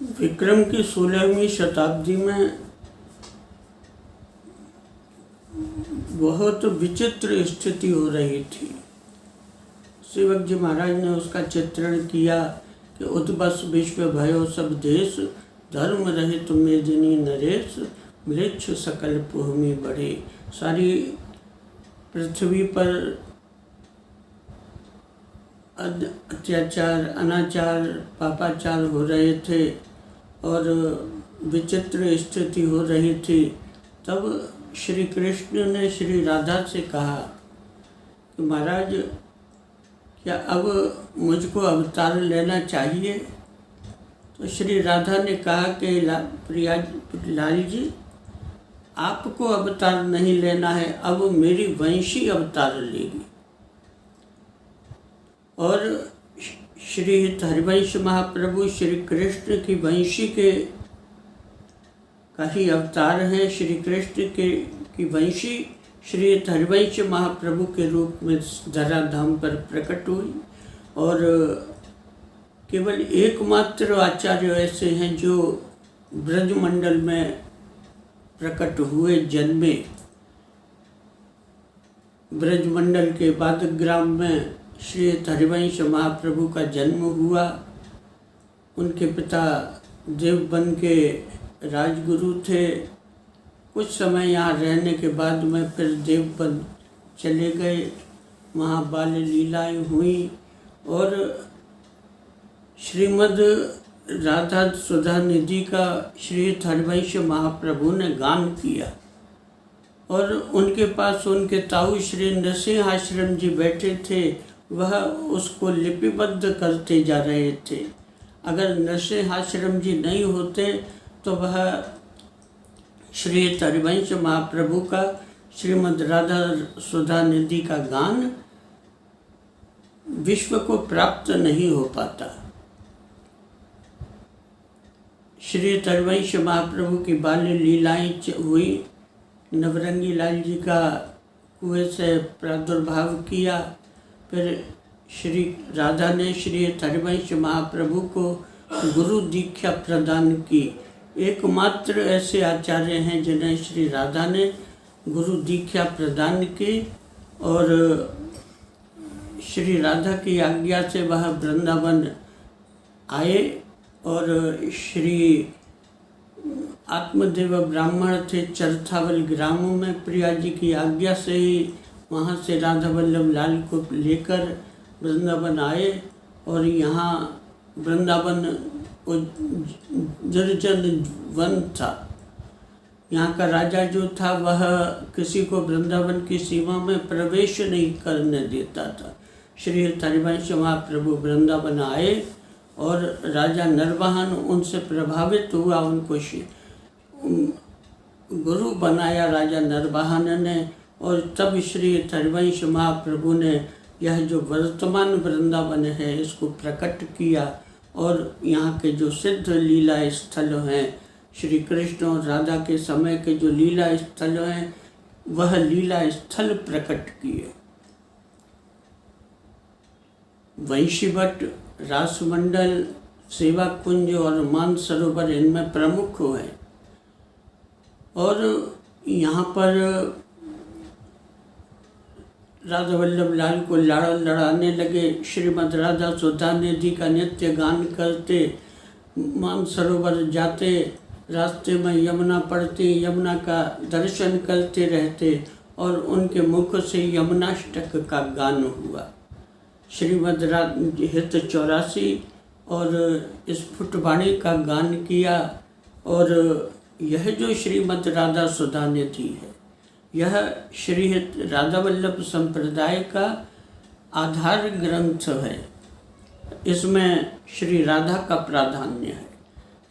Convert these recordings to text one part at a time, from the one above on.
विक्रम की 16वीं शताब्दी में बहुत विचित्र स्थिति हो रही थी। सेवक जी महाराज ने उसका चित्रण किया कि उद्बस विश्व भयो सब देश, धर्म रहित मेदिनी नरेश, मृक्ष सकल भूमि बढ़े। सारी पृथ्वी पर अत्याचार, अनाचार, पापाचार हो रहे थे और विचित्र स्थिति हो रही थी। तब श्री कृष्ण ने श्री राधा से कहा कि महाराज, क्या अब मुझको अवतार लेना चाहिए? तो श्री राधा ने कहा कि लाल जी, आपको अवतार नहीं लेना है, अब मेरी वंशी अवतार लेगी। और श्री हरिवंश महाप्रभु श्री कृष्ण की वंशी के का ही अवतार है। श्री कृष्ण की वंशी श्री हरिवंश महाप्रभु के रूप में धराधाम पर प्रकट हुई। और केवल एकमात्र आचार्य ऐसे हैं जो ब्रजमंडल में प्रकट हुए, जन्मे। ब्रजमंडल के बादग्राम में श्री हरिवंश महाप्रभु का जन्म हुआ। उनके पिता देवबन के राजगुरु थे। कुछ समय यहाँ रहने के बाद में फिर देवबन चले गए। वहाँ बाल लीलाएँ हुई और श्रीमद् राधा सुधा निधि का श्री हरिवंश महाप्रभु ने गान किया। और उनके पास उनके ताऊ श्री नरसिंह आश्रम जी बैठे थे, वह उसको लिपिबद्ध करते जा रहे थे। अगर नरसिंह आश्रम जी नहीं होते तो वह श्री हरिवंश महाप्रभु का श्रीमद् राधा सुधा निधि का गान विश्व को प्राप्त नहीं हो पाता। श्री हरिवंश महाप्रभु की बाल लीलाएँ हुई। नवरंगी लाल जी का कुएं से प्रादुर्भाव किया। फिर श्री राधा ने श्री हरिवंश महाप्रभु को गुरु दीक्षा प्रदान की। एकमात्र ऐसे आचार्य हैं जिन्हें श्री राधा ने गुरु दीक्षा प्रदान की। और श्री राधा की आज्ञा से वह वृंदावन आए। और श्री आत्मदेव ब्राह्मण थे चरथावल ग्राम में। प्रिया जी की आज्ञा से ही वहाँ से राधा वल्लभ लाल को लेकर वृंदावन आए। और यहाँ वृंदावन निर्जन वन था। यहाँ का राजा जो था वह किसी को वृंदावन की सीमा में प्रवेश नहीं करने देता था। श्री हरिवंश महाप्रभु वृंदावन आए और राजा नरवाहन उनसे प्रभावित हुआ। उनको गुरु बनाया राजा नरवाहन ने। और तब श्री हरिवंश महाप्रभु ने यह जो वर्तमान वृंदावन है इसको प्रकट किया। और यहाँ के जो सिद्ध लीला स्थल हैं, श्री कृष्ण और राधा के समय के जो लीला स्थल हैं, वह लीला स्थल प्रकट किए। वंशीवट, रासमंडल, सेवा कुंज और मानसरोवर इनमें प्रमुख हैं। और यहाँ पर राधा वल्लभ लाल को लड़ाने लगे। श्रीमद् राधा सुधा निधि का नित्य गान करते, मानसरोवर जाते, रास्ते में यमुना पढ़ते, यमुना का दर्शन करते रहते। और उनके मुख से यमुनाष्टक का गान हुआ। श्रीमद् हित 84 और स्फुटवाणी का गान किया। और यह जो श्रीमद् राधा सुधा निधि है, यह श्री राधा वल्लभ संप्रदाय का आधार ग्रंथ है। इसमें श्री राधा का प्राधान्य है।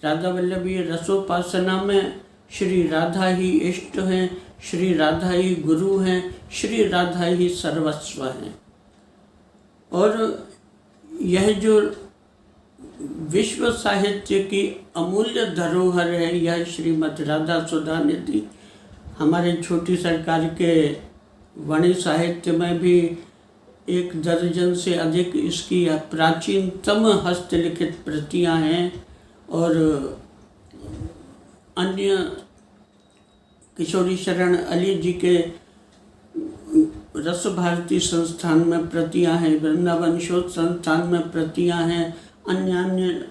राधा वल्लभीय रसोपासना में श्री राधा ही इष्ट हैं, श्री राधा ही गुरु हैं, श्री राधा ही सर्वस्व हैं। और यह जो विश्व साहित्य की अमूल्य धरोहर है, यह श्रीमद् राधा सुधा निधि हमारे छोटी सरकार के वाणी साहित्य में भी 1 दर्जन से अधिक इसकी प्राचीनतम हस्तलिखित प्रतियां हैं। और अन्य किशोरी शरण अली जी के रस भारती संस्थान में प्रतियां हैं, वृंदावन शोध संस्थान में प्रतियां हैं, अन्य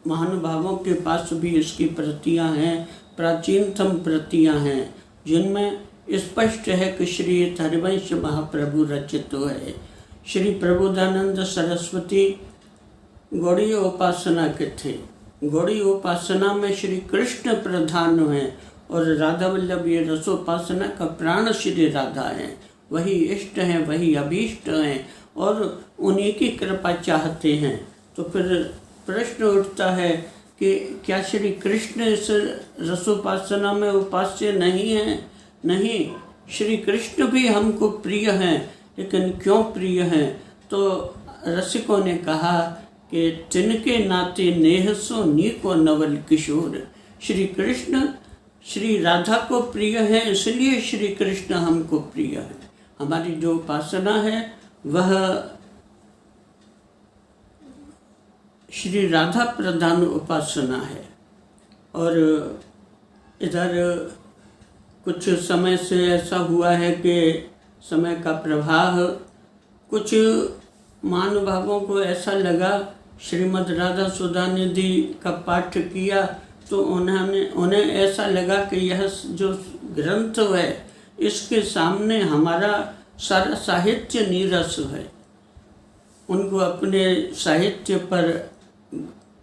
महानुभावों के पास भी इसकी प्रतियां हैं, प्राचीनतम प्रतियां हैं, जिनमें स्पष्ट है कि श्री हरिवंश महाप्रभु रचित है। श्री प्रबोधानंद सरस्वती गौड़ीय उपासना के थे। गौड़ीय उपासना में श्री कृष्ण प्रधान हैं और राधा वल्लभ ये रसोपासना का प्राण श्री राधा हैं, वही इष्ट हैं, वही अभीष्ट हैं और उन्हीं की कृपा चाहते हैं। तो फिर प्रश्न उठता है कि क्या श्री कृष्ण इस रसोपासना में उपास्य नहीं है? नहीं, श्री कृष्ण भी हमको प्रिय हैं, लेकिन क्यों प्रिय हैं? तो रसिकों ने कहा कि तिनके नाते नेह सो नीको नवल किशोर। श्री कृष्ण श्री राधा को प्रिय है, इसलिए श्री कृष्ण हमको प्रिय है। हमारी जो उपासना है वह श्री राधा प्रधान उपासना है। और इधर कुछ समय से ऐसा हुआ है कि समय का प्रभाव, कुछ महानुभावों को ऐसा लगा, श्रीमद् राधा सुधा निधि का पाठ किया तो उन्हें ऐसा लगा कि यह जो ग्रंथ है इसके सामने हमारा सारा साहित्य नीरस है। उनको अपने साहित्य पर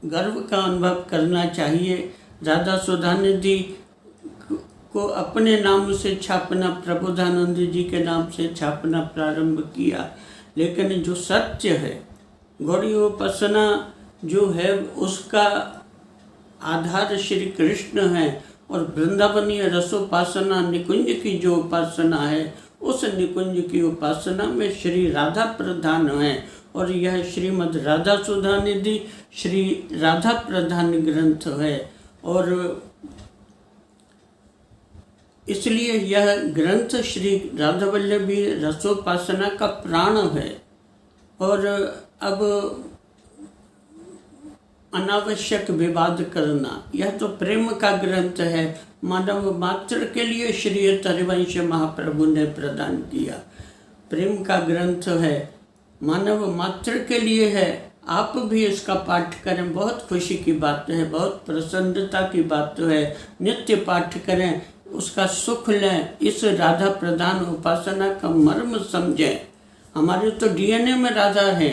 गर्व का अनुभव करना चाहिए। राधा सुधा निधि को अपने नाम से छापना, प्रबोधानंद जी के नाम से छापना प्रारंभ किया, लेकिन जो सत्य है, गौड़ीय उपासना जो है उसका आधार श्री कृष्ण है और वृंदावनीय रसोपासना निकुंज की जो उपासना है उस निकुंज की उपासना में श्री राधा प्रधान है और यह श्रीमद् राधा सुधा निधि श्री राधा प्रधान ग्रंथ है और इसलिए यह ग्रंथ श्री राधा वल्लभी रसोपासना का प्राण है। और अब अनावश्यक विवाद करना, यह तो प्रेम का ग्रंथ है, मानव मात्र के लिए श्री हरिवंश महाप्रभु ने प्रदान किया। प्रेम का ग्रंथ है, मानव मात्र के लिए है। आप भी इसका पाठ करें, बहुत खुशी की बात है, बहुत प्रसन्नता की बात है। नित्य पाठ करें, उसका सुख लें, इस राधा प्रधान उपासना का मर्म समझें। हमारे तो डीएनए में राधा है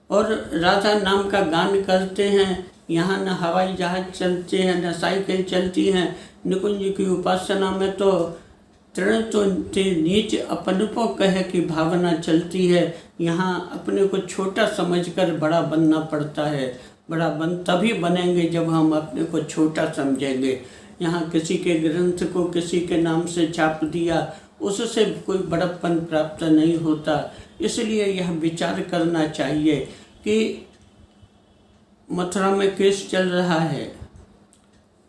और राधा नाम का गान करते हैं। यहाँ न हवाई जहाज चलते हैं, न साइकिल चलती हैं। निकुंज की उपासना में तो तृण तो नीच अपनपो कह की भावना चलती है। यहाँ अपने को छोटा समझकर बड़ा बनना पड़ता है। बड़ा तभी बनेंगे जब हम अपने को छोटा समझेंगे। यहाँ किसी के ग्रंथ को किसी के नाम से छाप दिया, उससे कोई बड़प्पन प्राप्त नहीं होता। इसलिए यह विचार करना चाहिए कि मथुरा में केस चल रहा है,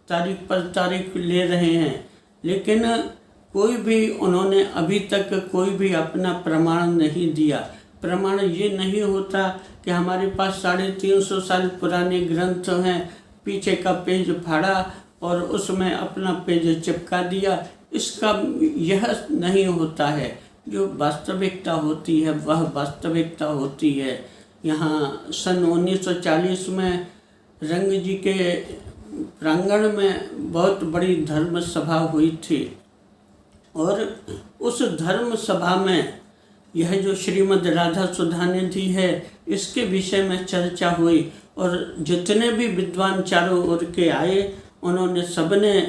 तारीख पर तारीख ले रहे हैं, लेकिन कोई भी उन्होंने अभी तक कोई भी अपना प्रमाण नहीं दिया। प्रमाण ये नहीं होता कि हमारे पास 350 साल पुराने ग्रंथ हैं, पीछे का पेज फाड़ा और उसमें अपना पेज चिपका दिया। इसका यह नहीं होता है। जो वास्तविकता होती है वह वास्तविकता होती है। यहाँ सन 1940 में रंग जी के प्रांगण में बहुत बड़ी धर्म सभा हुई थी और उस धर्म सभा में यह जो श्रीमद् राधा सुधा निधि है इसके विषय में चर्चा हुई और जितने भी विद्वान चारों ओर के आए उन्होंने सबने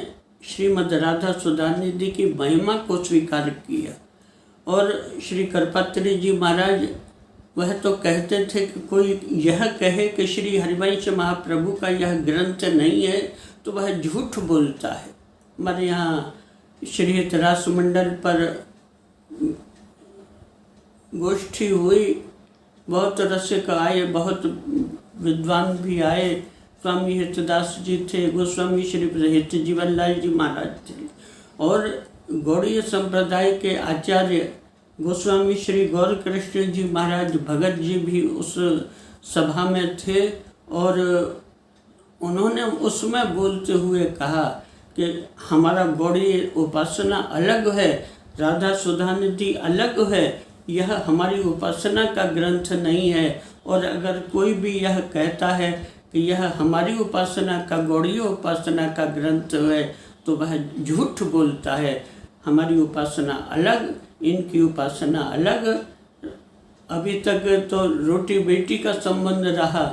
श्रीमद् राधा सुधा निधि की महिमा को स्वीकार किया। और श्री करपात्री जी महाराज वह तो कहते थे कि कोई यह कहे कि श्री हरिवंश महाप्रभु का यह ग्रंथ नहीं है तो वह झूठ बोलता है। हमारे यहाँ श्री हितरास मंडल पर गोष्ठी हुई, बहुत रसिक आए, बहुत विद्वान भी आए। स्वामी हितदास जी थे, गोस्वामी श्री हित जीवनलाल जी महाराज थे और गौड़ीय संप्रदाय के आचार्य गोस्वामी श्री गौर कृष्ण जी महाराज भगत जी भी उस सभा में थे और उन्होंने उसमें बोलते हुए कहा कि हमारा गौड़ीय उपासना अलग है, राधा सुधा निधि अलग है, यह हमारी उपासना का ग्रंथ नहीं है। और अगर कोई भी यह कहता है कि यह हमारी उपासना का गौड़ीय उपासना का ग्रंथ है तो वह झूठ बोलता है। हमारी उपासना अलग, इनकी उपासना अलग। अभी तक तो रोटी बेटी का संबंध रहा,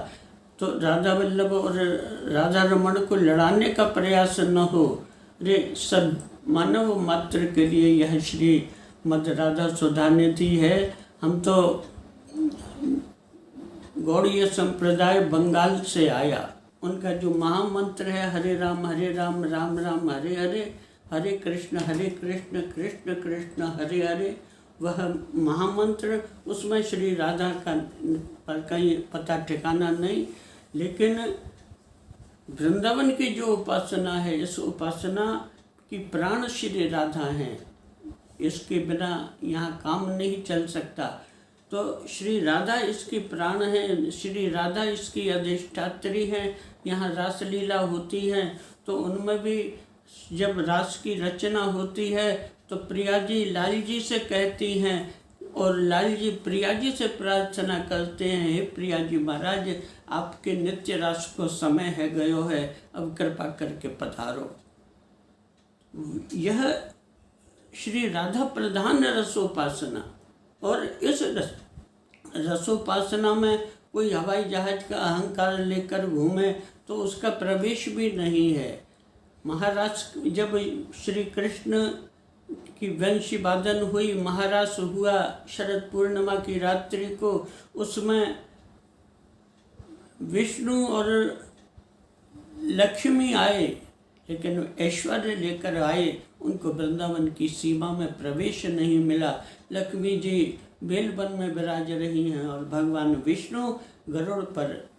तो राधा वल्लभ और राधा रमण को लड़ाने का प्रयास न हो। रे सब मानव मात्र के लिए यह श्री मद राधा सुधा निधि है। हम तो गौड़ीय संप्रदाय बंगाल से आया, उनका जो महामंत्र है हरे राम राम राम हरे हरे, हरे कृष्ण कृष्ण कृष्ण हरे हरे, वह महामंत्र, उसमें श्री राधा का पर कहीं पता ठिकाना नहीं। लेकिन वृंदावन की जो उपासना है, इस उपासना की प्राण श्री राधा हैं, इसके बिना यहाँ काम नहीं चल सकता। तो श्री राधा इसकी प्राण है, श्री राधा इसकी अधिष्ठात्री है। यहाँ रासलीला होती है तो उनमें भी जब रास की रचना होती है तो प्रिया जी लाल जी से कहती हैं और लाल जी प्रिया जी से प्रार्थना करते हैं, हे प्रिया जी महाराज, आपके नित्य रास को समय है गयो है, अब कृपा करके पधारो। यह श्री राधा प्रधान रसोपासना। और इस रसोपासना में कोई हवाई जहाज का अहंकार लेकर घूमे तो उसका प्रवेश भी नहीं है। महाराज जब श्री कृष्ण की वंशी वादन हुई, महारास हुआ शरद पूर्णिमा की रात्रि को, उसमें विष्णु और लक्ष्मी आए, लेकिन ऐश्वर्य लेकर आए, उनको वृंदावन की सीमा में प्रवेश नहीं मिला। लक्ष्मी जी बेलवन में विराज रही हैं और भगवान विष्णु गरुड़ पर,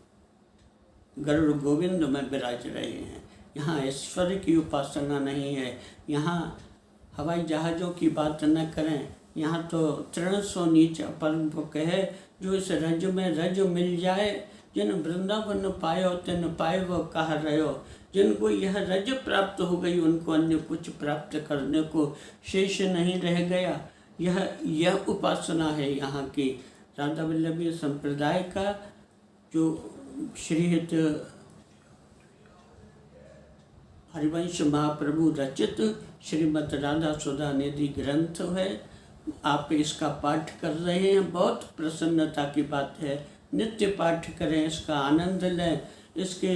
गरुड़ गोविंद में विराज रहे हैं। यहाँ ऐश्वर्य की उपासना नहीं है। यहाँ हवाई जहाज़ों की बात न करें, यहाँ तो 300 नीचा परम कहे, जो इस रज में रज मिल जाए, जिन वृंदावन पायो तिन पाए वो कह रहो। जिनको यह रज प्राप्त हो गई उनको अन्य कुछ प्राप्त करने को शेष नहीं रह गया। यह उपासना है यहाँ की राधा वल्लभी संप्रदाय का, जो श्रीहित हरिवंश महाप्रभु रचित श्रीमद् राधा सुधा निधि ग्रंथ है। आप इसका पाठ कर रहे हैं, बहुत प्रसन्नता की बात है। नित्य पाठ करें, इसका आनंद लें, इसके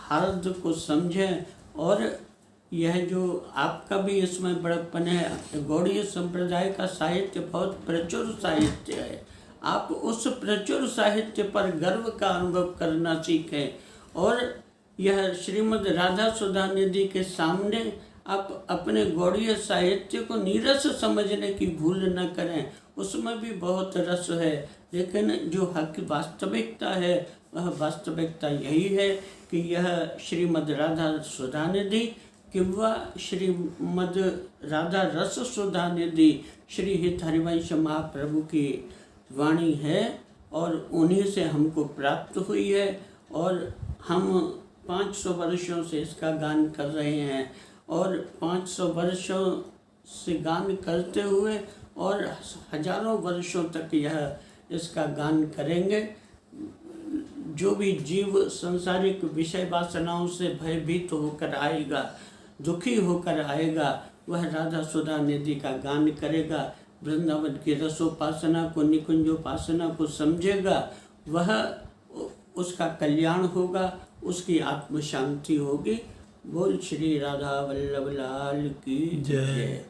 हार्द को समझें। और यह जो आपका भी इसमें बड़प्पन है, गौड़ीय संप्रदाय का साहित्य बहुत प्रचुर साहित्य है। आप उस प्रचुर साहित्य पर गर्व का अनुभव करना सीखें और यह श्रीमद् राधा सुधा निधि के सामने आप अपने गौड़ीय साहित्य को नीरस समझने की भूल न करें। उसमें भी बहुत रस है, लेकिन जो हक वास्तविकता है वह वास्तविकता यही है कि यह श्रीमद् राधा सुधा निधि किंवा श्रीमद् राधा रस सुधा निधि श्री हित हरिवंश महाप्रभु की वाणी है और उन्हीं से हमको प्राप्त हुई है। और हम 500 वर्षों से इसका गान कर रहे हैं और 500 वर्षों से गान करते हुए और हजारों वर्षों तक यह इसका गान करेंगे। जो भी जीव संसारिक विषय वासनाओं से भयभीत होकर आएगा, दुखी होकर आएगा, वह राधा सुधा निधि का गान करेगा, वृंदावन की रसोपासना को, निकुंजोपासना को समझेगा, वह उसका कल्याण होगा, उसकी आत्म शांति होगी। बोल श्री राधा वल्लभ लाल की जय।